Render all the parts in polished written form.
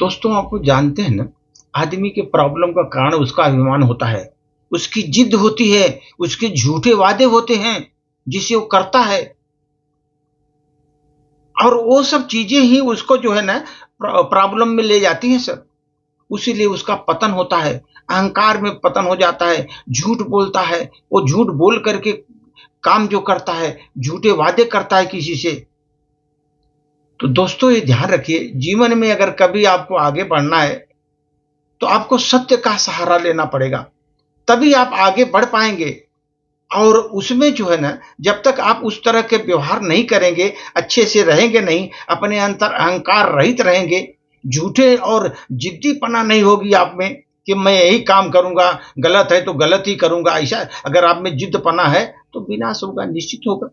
दोस्तों आपको जानते हैं ना, आदमी के प्रॉब्लम का कारण उसका अभिमान होता है, उसकी जिद होती है, उसके झूठे वादे होते हैं जिसे वो करता है और वो सब चीजें ही उसको जो है ना प्रॉब्लम में ले जाती हैं सर। उसीलिए उसका पतन होता है, अहंकार में पतन हो जाता है, झूठ बोलता है, वो झूठ बोल करके काम जो करता है, झूठे वादे करता है किसी से। तो दोस्तों ये ध्यान रखिए, जीवन में अगर कभी आपको आगे बढ़ना है तो आपको सत्य का सहारा लेना पड़ेगा, तभी आप आगे बढ़ पाएंगे। और उसमें जो है ना, जब तक आप उस तरह के व्यवहार नहीं करेंगे, अच्छे से रहेंगे नहीं, अपने अंतर अहंकार रहित रहेंगे, झूठे और जिद्दीपना नहीं होगी आप में कि मैं यही काम करूंगा, गलत है तो गलत ही करूंगा, ऐसा अगर आप में जिद्दपना है तो विनाश होगा, निश्चित होगा।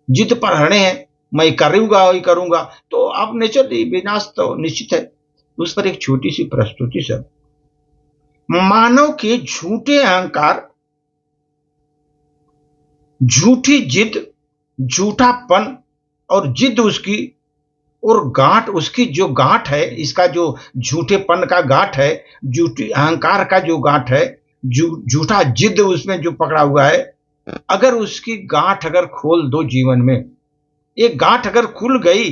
जिद पर अड़े हैं, मैं करूंगा वही करूंगा, तो आप नेचुरली विनाश तो निश्चित है। उस पर एक छोटी सी प्रस्तुति सर। मानव के झूठे अहंकार, झूठी जिद, झूठापन और जिद उसकी और गांठ उसकी जो गांठ है, इसका जो झूठेपन का गांठ है, झूठी अहंकार का जो गांठ है, झूठा जिद उसमें जो पकड़ा हुआ है, अगर उसकी गांठ अगर खोल दो जीवन में, एक गांठ अगर खुल गई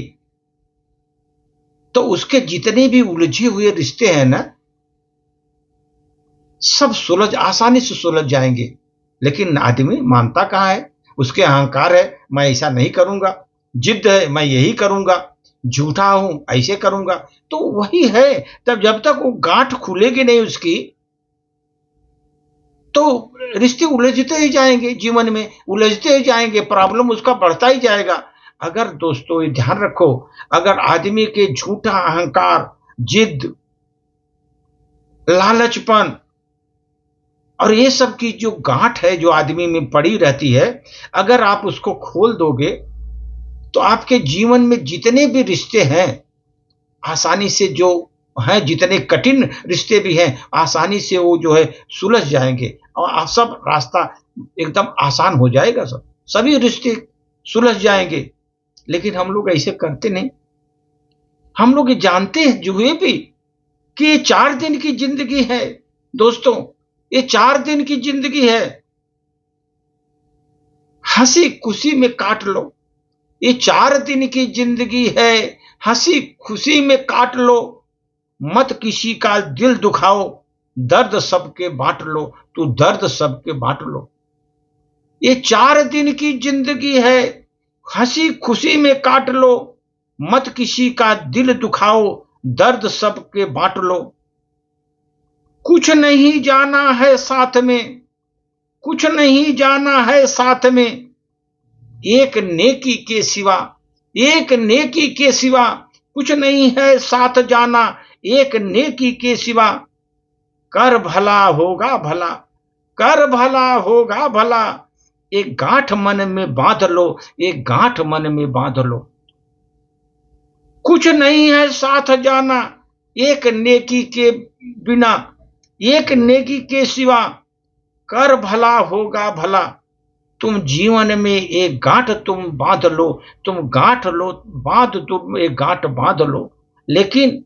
तो उसके जितने भी उलझे हुए रिश्ते हैं ना, सब आसानी से सुलझ जाएंगे। लेकिन आदमी मानता कहाँ है, उसके अहंकार है, मैं ऐसा नहीं करूंगा, जिद है, मैं यही करूंगा, झूठा हूं, ऐसे करूंगा, तो वही है। तब जब तक वो गांठ खुलेगी नहीं उसकी, तो रिश्ते उलझते ही जाएंगे, जीवन में उलझते ही जाएंगे, प्रॉब्लम उसका बढ़ता ही जाएगा। अगर दोस्तों ये ध्यान रखो, अगर आदमी के झूठा अहंकार, जिद, लालचपन और ये सब की जो गांठ है जो आदमी में पड़ी रहती है, अगर आप उसको खोल दोगे तो आपके जीवन में जितने भी रिश्ते हैं आसानी से जो हैं, जितने कठिन रिश्ते भी हैं आसानी से वो जो है सुलझ जाएंगे और सब रास्ता एकदम आसान हो जाएगा, सब सभी रिश्ते सुलझ जाएंगे। लेकिन हम लोग ऐसे करते नहीं। हम लोग ये जानते हैं जुए भी कि ये 4 दिन की जिंदगी है दोस्तों, ये 4 दिन की जिंदगी है, हंसी खुशी में काट लो। ये 4 दिन की जिंदगी है, हंसी खुशी में काट लो, मत किसी का दिल दुखाओ, दर्द सबके बांट लो, तू दर्द सबके बांट लो। ये 4 दिन की जिंदगी है, हंसी खुशी में काट लो, मत किसी का दिल दुखाओ, दर्द सबके बांट लो। कुछ नहीं जाना है साथ में, कुछ नहीं जाना है साथ में, एक नेकी के सिवा, एक नेकी के सिवा कुछ नहीं है साथ जाना, एक नेकी के सिवा। कर भला होगा भला, कर भला होगा भला, एक गांठ मन में बांध लो, एक गांठ मन में बांध लो। कुछ नहीं है साथ जाना एक नेकी के बिना, एक नेकी के सिवा, कर भला होगा भला। तुम जीवन में एक गांठ तुम बांध लो, तुम गांठ लो बांध, तुम एक गांठ बांध लो। लेकिन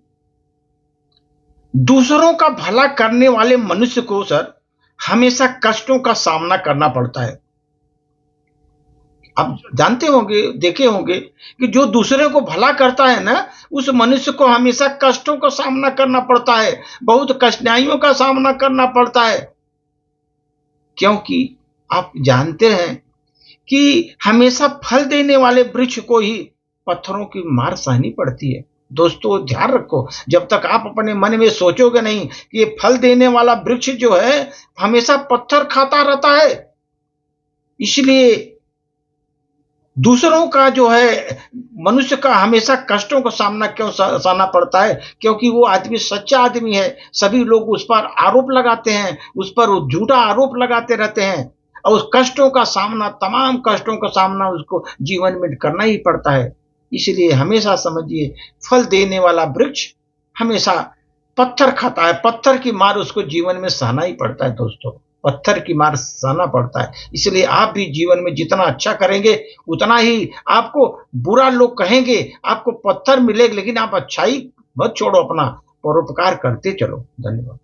दूसरों का भला करने वाले मनुष्य को सर हमेशा कष्टों का सामना करना पड़ता है। आप जानते होंगे, देखे होंगे कि जो दूसरे को भला करता है ना, उस मनुष्य को हमेशा कष्टों का सामना करना पड़ता है, बहुत कठिनाइयों का सामना करना पड़ता है। क्योंकि आप जानते हैं कि हमेशा फल देने वाले वृक्ष को ही पत्थरों की मार सहनी पड़ती है। दोस्तों ध्यान रखो, जब तक आप अपने मन में सोचोगे नहीं कि ये फल देने वाला वृक्ष जो है हमेशा पत्थर खाता रहता है, इसलिए दूसरों का जो है मनुष्य का हमेशा कष्टों का सामना क्यों सहना पड़ता है, क्योंकि वो आदमी सच्चा आदमी है। सभी लोग उस पर आरोप लगाते हैं, उस पर झूठा आरोप लगाते रहते हैं और उस कष्टों का सामना, तमाम कष्टों का सामना उसको जीवन में करना ही पड़ता है। इसलिए हमेशा समझिए, फल देने वाला वृक्ष हमेशा पत्थर खाता है, पत्थर की मार उसको जीवन में सहना ही पड़ता है दोस्तों, पत्थर की मार सहना पड़ता है। इसलिए आप भी जीवन में जितना अच्छा करेंगे उतना ही आपको बुरा लोग कहेंगे, आपको पत्थर मिलेगा, लेकिन आप अच्छाई मत छोड़ो अपना, परोपकार करते चलो। धन्यवाद।